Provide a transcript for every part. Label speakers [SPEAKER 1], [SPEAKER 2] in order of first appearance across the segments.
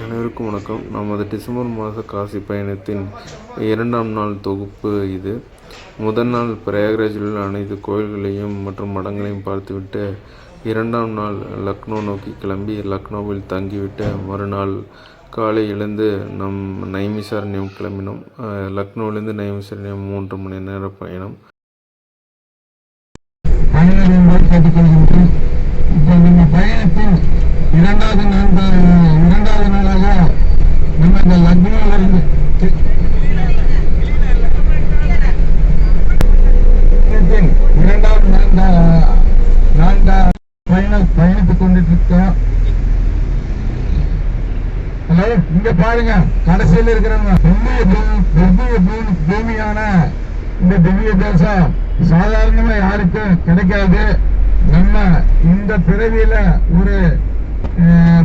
[SPEAKER 1] அனைவருக்கும் வணக்கம். நமது டிசம்பர் மாத காசி பயணத்தின் 2ஆம் நாள் தொகுப்பு இது. முதல் நாள் பிரயாக்ராஜில் உள்ள அனைத்து கோயில்களையும் மற்றும் மடங்களையும் பார்த்துவிட்டு 2ஆம் நாள் லக்னோ நோக்கி கிளம்பி லக்னோவில் தங்கிவிட்டு மறுநாள் காலை எழுந்து நம் நைமிசாரண்யம் கிளம்பினோம். லக்னோவிலிருந்து நைமிசாரண்யம் 3 மணி நேர பயணம்.
[SPEAKER 2] பயணத்தின் இரண்டாவது நாளாக நம்ம இந்த லக்னோவிலிருந்து இரண்டாவது பயணித்துக் கொண்டிருக்கோம். ஹலோ, இங்க பாருங்க, கடைசியில் இருக்கிறவங்க பூமியான இந்த திவ்ய தேசம் சாதாரணமா யாருக்கும் கிடைக்காது. நம்ம இந்த பிறவியில ஒரு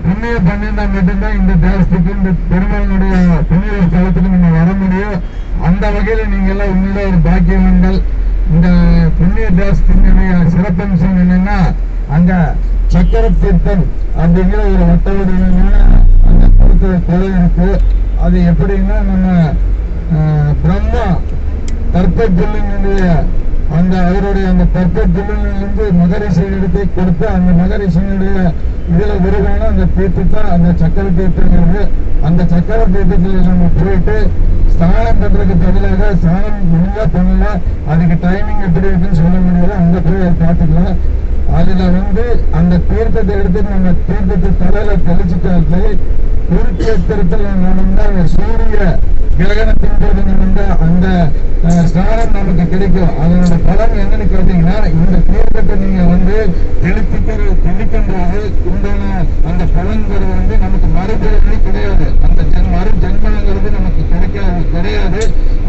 [SPEAKER 2] புண்ணிய பண்ணினா மட்டும்தான் இந்த தேசத்துக்கு, இந்த பெருமாளுடைய புண்ணிய ஸ்தலத்துக்கு நம்ம வர முடியும். அந்த வகையில நீங்க எல்லாம் உண்மையில ஒரு பாக்கியவான்கள். இந்த புண்ணிய தேசத்தினுடைய சிறப்பம்சம் என்னன்னா, அங்க சக்கர தீர்த்தம் அப்படிங்கிற ஒரு வட்ட வடிவமான அந்த கொடுத்த கோயில் இருக்கு. அது எப்படின்னா, நம்ம பிரம்மா தர்ப்பஜல்லினுடைய அந்த அவருடைய அந்த தர்ப்பஜல்லிலிருந்து மகரிஷியின் இடத்தை கொடுத்து அந்த மகரிஷியினுடைய இதுல உருவான அந்த தீர்த்தத்தை அந்த சக்கர தீர்த்தங்கிறது. அந்த சக்கர தீர்த்தத்தில் நம்ம போயிட்டு ஸ்நானம் பண்றதுக்கு பதிலாக ஸ்நானம் முடிஞ்சா பண்ணலாம். அதுக்கு டைமிங் எப்படி இருக்குன்னு சொல்ல முடியாது. அங்க போய் அதை பார்த்துக்கலாம். அதுல அந்த தீர்த்தத்தை எடுத்து நம்ம தீர்த்தத்தை தலையில தெளிச்சுட்டாலே குருக்கேத்திரத்தில் நடந்த சூரிய கிரகணத்தின் போது நடந்த அந்த ஸ்நானம் நமக்கு கிடைக்கும். அதனோட பலன் என்னன்னு கேட்டீங்கன்னா, இந்த தீர்த்தத்தை நீங்க தெளிக்கும் போது உண்டான அந்த பலன்கிறது நமக்கு மறுபிறவி கிடையாது. அந்த மறு ஜென்மங்கிறது நமக்கு கிடையாது.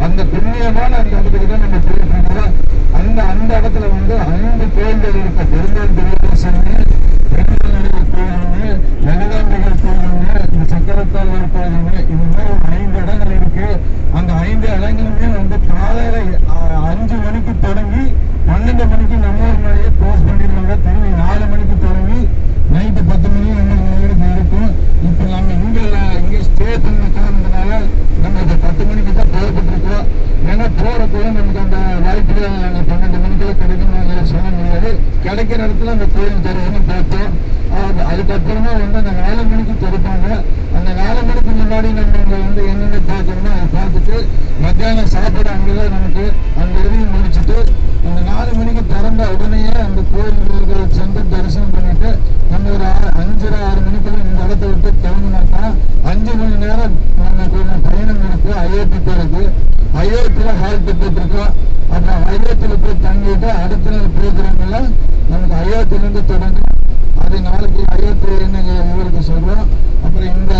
[SPEAKER 2] அந்த புண்ணியமான அந்த இடத்துக்கு தான் நம்ம போயிருக்கோம். அந்த இடத்துல 5 கோயில்கள் இருக்கு. பெருமாள் தேவதேசம், பெருமாள் கோயில், லலிதாம்பிகை கோயில், இந்த சக்கரத்தாழ்வார் கோயில், இது மாதிரி 5 இடங்கள் இருக்கு. அந்த 5 இடங்களுமே காலையில 5 மணிக்கு தொடங்கி 12 மணிக்கு நம்ம ஊர் மேலேயே க்ளோஸ் பண்ணிடுவாங்க. திரும்பி 4 மணிக்கு தொடங்கி நைட்டு 10 மணி நம்ம இருக்கும். இப்ப நம்ம இங்க ஸ்டே பண்ண காரணத்தினால நம்ம இப்ப 10 மணிக்கு தான் போகப்பட்டிருக்கோம். ஏன்னா போறதுக்குள்ள நமக்கு அந்த வாய்ப்பு 12 மணிக்குள்ள கிடைக்கணும் சொல்ல முடியாது. கிடைக்கிற இடத்துல அந்த கோயில் தருவதுன்னு பார்த்தோம். அதுக்கப்புறமா அந்த 4 மணிக்கு திறப்பாங்க. அந்த 4 மணிக்கு முன்னாடி நம்ம என்னென்ன பார்க்கணுமோ அதை பார்த்துட்டு மத்தியானம் சாப்பிட அங்கேதான் நமக்கு அந்த இதையும் முடிச்சுட்டு அந்த 4 மணிக்கு திறந்த உடனேயே அந்த கோயில்களுக்கு சென்று தரிசனம் பண்ணிட்டு நம்ம ஒரு 5:30-6 மணிக்குள்ள இந்த இடத்த விட்டு கிளம்பினாக்கா 5 மணி நேரம் நம்ம பயணம் இருக்கு. அயோத்தி போறது, அயோத்தியில ஹால்ட் போட்டிருக்கோம். அப்புறம் அயோத்தியில போய் தங்கிட்டு அடுத்த நாள் ப்ரோக்ராம் எல்லாம் நமக்கு அயோத்தியிலிருந்து தொடங்கும். அது நாளைக்கு அயோத்தி என்னங்க உங்களுக்கு சொல்றோம். அப்புறம் இந்த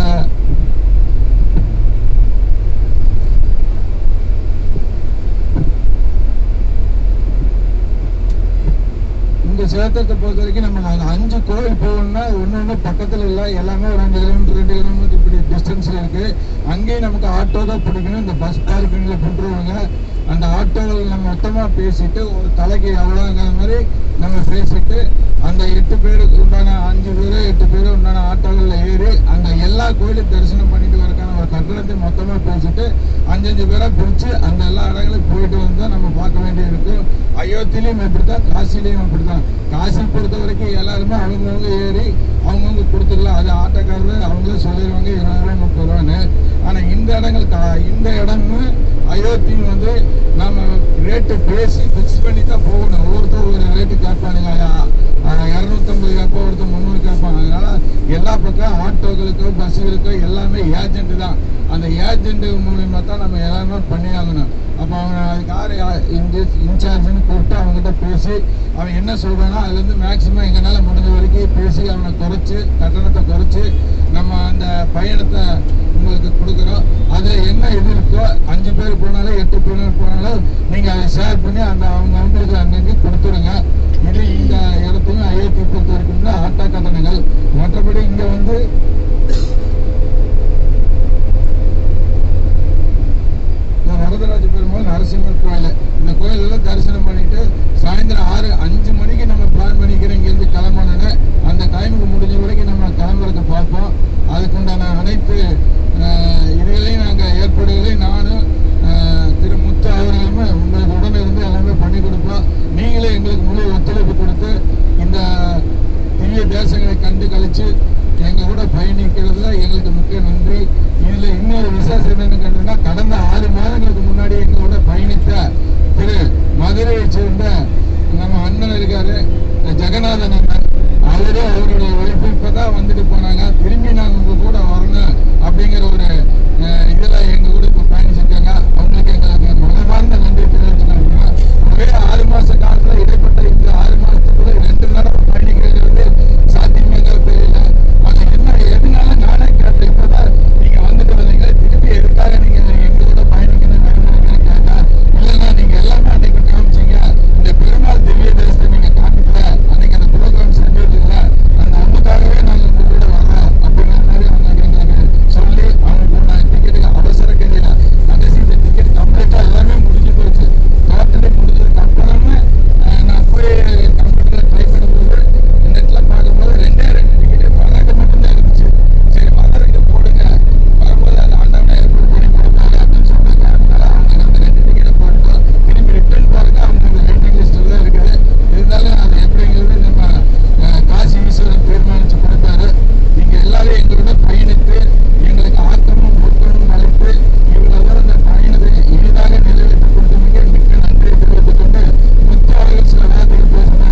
[SPEAKER 2] சேத்தத்தை பொறுத்த வரைக்கும் நம்ம 5 கோயில் போகணும்னா ஒன்று பக்கத்தில் இல்லை, எல்லாமே ஒரு 5 கிலோமீட்டர் 2 கிலோமீட்டர் இப்படி டிஸ்டன்ஸ்ல இருக்கு. அங்கேயும் நமக்கு ஆட்டோ தான் பிடிக்கணும். இந்த பஸ் பார்க்கிங்ல கொண்டுருவாங்க. அந்த ஆட்டோவில் நம்ம மொத்தமாக பேசிட்டு ஒரு தலைக்கு எவ்வளோங்கிற மாதிரி நம்ம பேசிட்டு அந்த 8 பேருக்கு உண்டான 5 பேரோ 8 பேரோ உண்டான ஆட்டோவில் ஏறி அந்த எல்லா கோயிலும் தரிசனம் பண்ணிட்டு வரக்கான ஒரு கட்டணத்தை மொத்தமாக பேசிட்டு 5 பேரா பிடிச்சி அந்த எல்லா இடங்களும் போயிட்டு வந்தால் நம்ம பார்க்க வேண்டியது இருக்கு. அயோத்திலையும் இப்படித்தான், காசிலையும் அப்படித்தான். காசி பொறுத்த வரைக்கும் எல்லாருமே அவங்கவுங்க ஏறி அவங்கவுங்க கொடுத்துக்கலாம். அது ஆட்டோக்காரர் அவங்களே சொல்லிடுவாங்க 20 ரூபா 30 ரூபான்னு. ஆனால் இந்த இடமும் அயோத்தியும் நம்ம ரேட்டு பேசி ஃபிக்ஸ் பண்ணி தான் போகணும். ஒவ்வொருத்தர் ஒரு ரேட்டு கேட்பானுங்க. 250 கேட்போம், ஒருத்தர் 300 கேட்பாங்க. அதனால எல்லா பக்கம் ஆட்டோகளுக்கோ பஸ்ஸுகளுக்கோ எல்லாமே ஏஜென்ட் தான். அந்த ஏஜென்ட் மூலியமா தான் நம்ம எல்லாமே பண்ணியாகணும். அப்போ அவங்க அதுக்காக இன்சார்ஜ்னு கூப்பிட்டு அவங்ககிட்ட பேசி அவன் என்ன சொல்றானோ அதுலேருந்து மேக்சிமம் எங்களால் முடிஞ்ச வரைக்கும் பேசி அவனை குறைச்சி கட்டணத்தை குறைச்சி நம்ம அந்த பயணத்தை உங்களுக்கு கொடுக்குறோம். அதில் என்ன இது இருக்கோ 5 பேர் போனாலும் 8 பேர் போனாலும் நீங்கள் அதை ஷேர் பண்ணி அவங்களுக்கு அங்கங்கே கொடுத்துருங்க. இது இந்த இடத்துலையும் அயோத்தி பொறுத்த வரைக்கும் ஆட்டோ கட்டணங்கள். மற்றபடி இங்கே வரதராஜ பெருமாள் நரசிம்மர் கோயில், இந்த கோயிலெல்லாம் தரிசனம் பண்ணிட்டு சாயந்தரம் 5 மணிக்கு நம்ம பிளான் பண்ணிக்கிறோம். இங்கேருந்து கிளம்பணுன்னு அந்த டைமுக்கு முடிஞ்ச வரைக்கும் நம்ம கிளம்புறதுக்கு பார்ப்போம். அதுக்குண்டான அனைத்து இதுகளையும் நாங்கள் ஏற்படுவதை நானும் திரு முத்து அவர்களுமே உங்களுக்கு உடனே இருந்து எல்லாமே பண்ணி கொடுப்போம். நீங்களே எங்களுக்கு முழு ஒத்துழைப்பு கொடுத்து இந்த திவ்ய தேசங்களை கண்டு கழிச்சு எங்க கூட பயணிக்கிறதுல எங்களுக்கு முக்கிய நன்றி. இதுல இன்னொரு விசேஷம் என்னன்னு கேட்டீங்கன்னா, கடந்த 6 மாதங்களுக்கு முன்னாடி எங்களோட பயணித்த திரு மதுரையை சேர்ந்த நம்ம அண்ணன் இருக்காரு, ஜெகநாதன் அண்ணன். அவரே அவருடைய ஒய்ஃபு இப்பதான் வந்துட்டு போனாங்க. திரும்பி நாங்கள் உங்க கூட வரணும் அப்படிங்கிற ஒரு இதுல எங்க கூட இப்ப பயணிச்சிருக்காங்க. அவங்களுக்கு எங்களுக்கு மனமார்ந்த நன்றி தெரிவிச்சுக்கிறோம். ஒரே 6 மாச காலத்துல இடைப்பட்ட இந்த 6 மாசத்துக்குள்ள 2 தடவை பயணிக்கிறது வந்து சாத்தியமேங்கிற தெரியல. அது என்ன எதுனால நானே கேட்டேன். இப்பதான் நீங்க வந்துட்டு வந்தீங்க, திருப்பி எதுக்காக நீங்க எங்க கூட பயணிக்கணும் கேட்டா, இல்லைன்னா நீங்க எல்லாமே அன்னைக்கு காமிச்சீங்க, இந்த பெருமாள் திவ்ய தேசத்தை நீங்க காமிக்கல, அன்னைக்கு அந்த ப்ரோக்ராம் செஞ்சது இல்லை, அந்த ஒண்ணுக்காகவே நாங்க உங்க கூட வர்றோம் அப்படிங்கிற மாதிரி அவங்க எங்களுக்கு சொல்லி அவங்க டிக்கெட்டுக்கு அவசர கதையில கடைசி டிக்கெட் கம்ப்ளீட்டா எல்லாமே முடிஞ்சு போச்சு. டோட்டலி முடிஞ்சதுக்கு அப்புறமே நான் போய் கம்ப்யூட்டர்ல ட்ரை பண்ணும்போது நெட்ல பார்க்கும்போது 2 டிக்கெட்டு மதுரைக்கு மட்டும்தான் இருந்துச்சு. சரி மதுரைக்கு போடுங்க, வரும்போது அது ஆண்டவனை ஏற்பாடு பண்ணி கொடுப்பாங்க அப்படின்னு சொன்னாங்க. அதனால அவங்க அந்த 2 டிக்கெட்டை போட்டோம். திரும்பி ரிட்டர்ன் பாருங்க, அவங்க வெயிட்டிங் லிஸ்ட்ல தான் இருக்குது. இருந்தாலும் அது எப்படிங்கிறது நம்ம காசி ஈஸ்வரன் தீர்மானிச்சு கொடுத்தாரு. நீங்க எல்லாரும் எங்களோட பயணித்து எங்களுக்கு ஆக்கமும் ஊக்கமும் அளித்து இவ்வளவு தூரம் இந்த பயணத்தை எளிதாக நிறைவேற்றி கொடுத்தமைக்கு மிக்க நன்றியை தெரிவித்துக் கொண்டு முத்து அவர்கள் சில வார்த்தைகள் பேசுகிறேன்.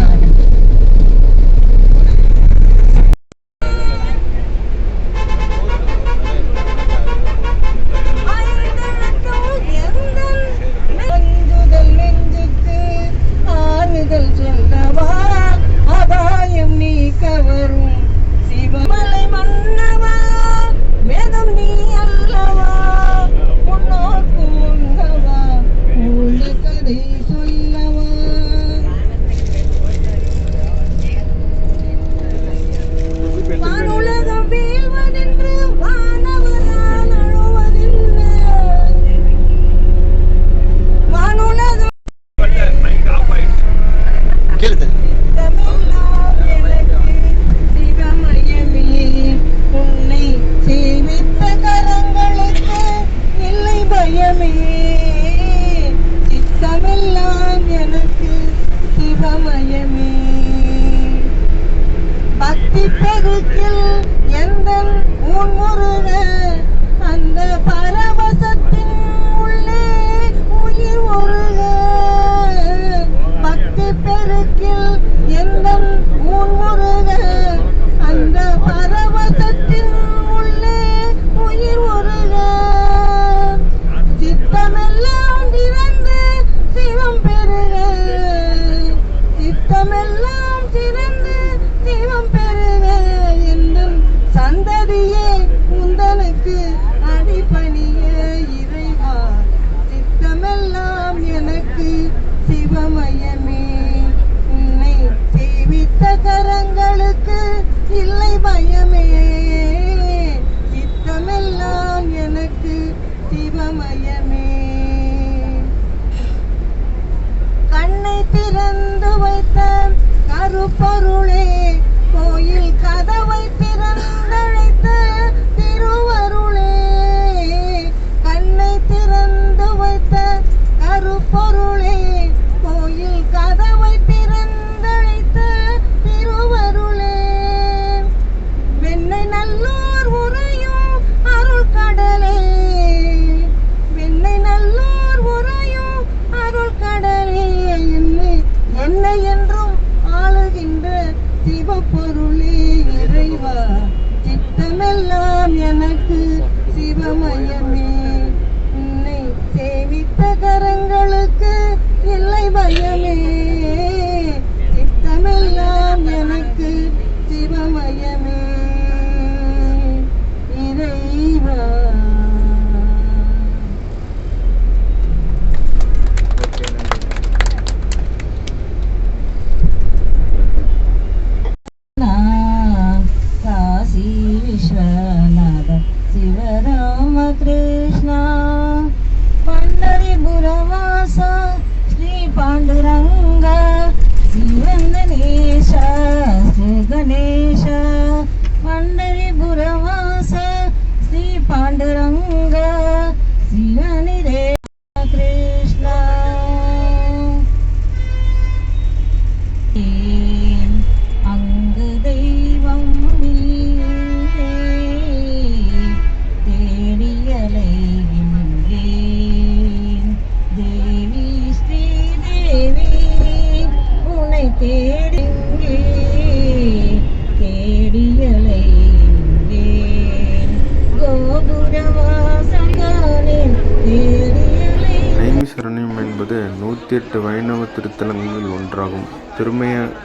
[SPEAKER 1] என்பது 108 வைணவ திருத்தலங்களில் ஒன்றாகும்.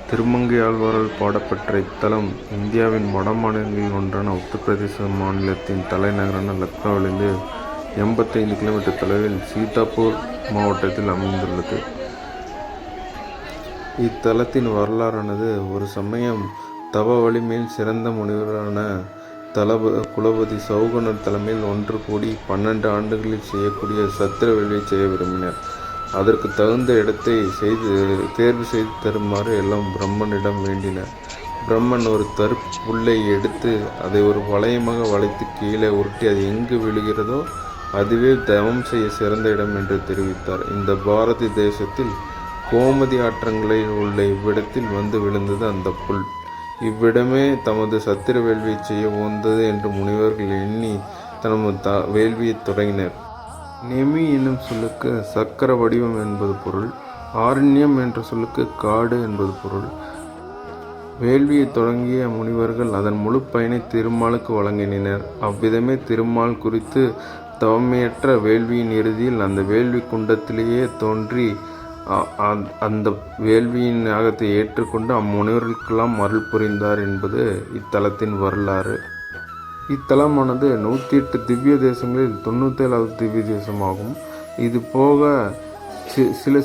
[SPEAKER 1] திருமங்கையாழ்வாரால் பாடப்பெற்ற இத்தலம் இந்தியாவின் வட மாநிலங்களில் ஒன்றான உத்தரப்பிரதேச மாநிலத்தின் தலைநகரான லக்னோவிலிருந்து 85 கிலோமீட்டர் தொலைவில் சீதாப்பூர் மாவட்டத்தில் அமைந்துள்ளது. இத்தலத்தின் வரலாறானது ஒரு சமயம் தவ வலிமையில் சிறந்த முனிவரான குலபதி சௌகனர் தலைமையில் ஒன்று கூடி 12 ஆண்டுகளில் செய்யக்கூடிய சத்திர வேள்வியை செய்ய விரும்பினர். அதற்கு தகுந்த இடத்தை தேர்வு செய்து தருமாறு எல்லாம் பிரம்மனிடம் வேண்டினர். பிரம்மன் ஒரு புல்லை எடுத்து அதை ஒரு வளையமாக வளைத்து கீழே உருட்டி அது எங்கு விழுகிறதோ அதுவே தவம் செய்ய சிறந்த இடம் என்று தெரிவித்தார். இந்த பாரதி தேசத்தில் கோமதி ஆற்றங்கரையில் உள்ள இவ்விடத்தில் வந்து விழுந்தது அந்த புல். இவ்விடமே தமது சத்திர வேள்வியை செய்ய உகந்தது என்று முனிவர்கள் எண்ணி தமது வேள்வியை தொடங்கினர். நெமி என்னும் சொல்லுக்கு சக்கர வடிவம் என்பது பொருள். ஆரண்யம் என்ற சொல்லுக்கு காடு என்பது பொருள். வேள்வியை தொடங்கிய முனிவர்கள் அதன் முழு பயனை திருமாலுக்கு வழங்கினர். அவ்விதமே திருமால் குறித்து தவமையற்ற வேள்வியின் இறுதியில் அந்த வேள்வி குண்டத்திலேயே தோன்றி அந்த வேள்வியின் யாகத்தை ஏற்றுக்கொண்டு அம்முனிவர்களுக்கெல்லாம் அருள் புரிந்தார் என்பது இத்தலத்தின் வரலாறு. இத்தலமானது 108 திவ்ய தேசங்களில் 97வது திவ்ய தேசமாகும். இது போக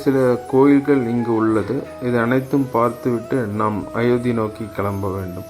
[SPEAKER 1] சில கோயில்கள் இங்கு உள்ளது. இது அனைத்தும் பார்த்துவிட்டு நாம் அயோத்தி நோக்கி கிளம்ப வேண்டும்.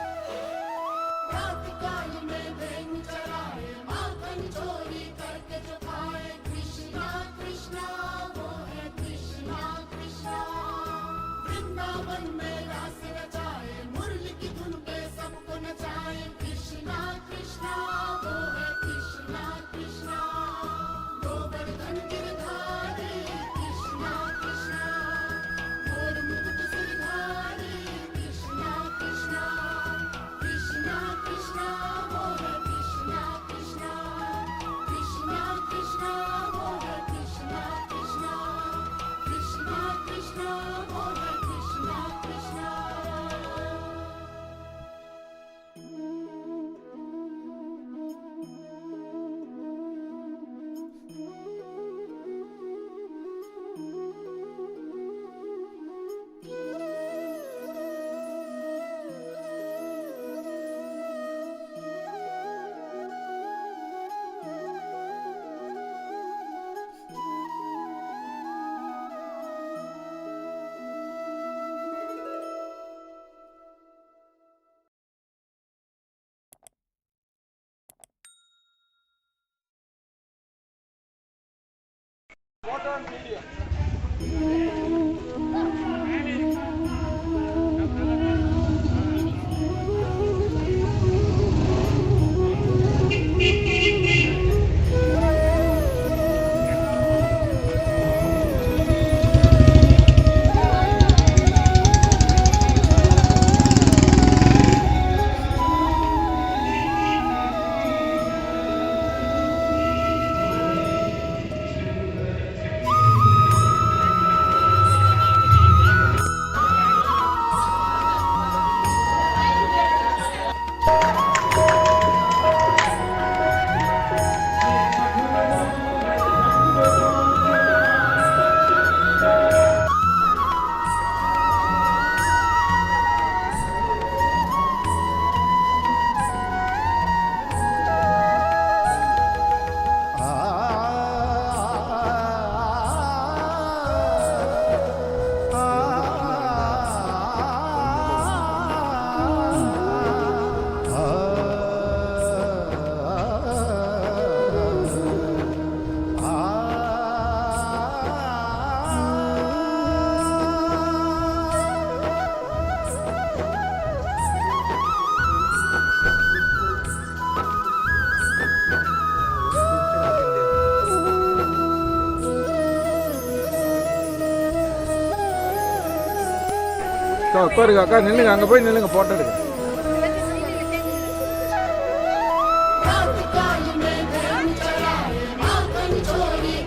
[SPEAKER 2] உட்காருங்க அக்கா, நில்லுங்க, அங்கே போய் நில்லுங்க, போட்டோ எடுங்க.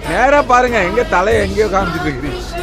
[SPEAKER 2] நேராக பாருங்க, எங்க தலையை எங்கேயோ காமிச்சிட்டு இருக்கிறீங்க.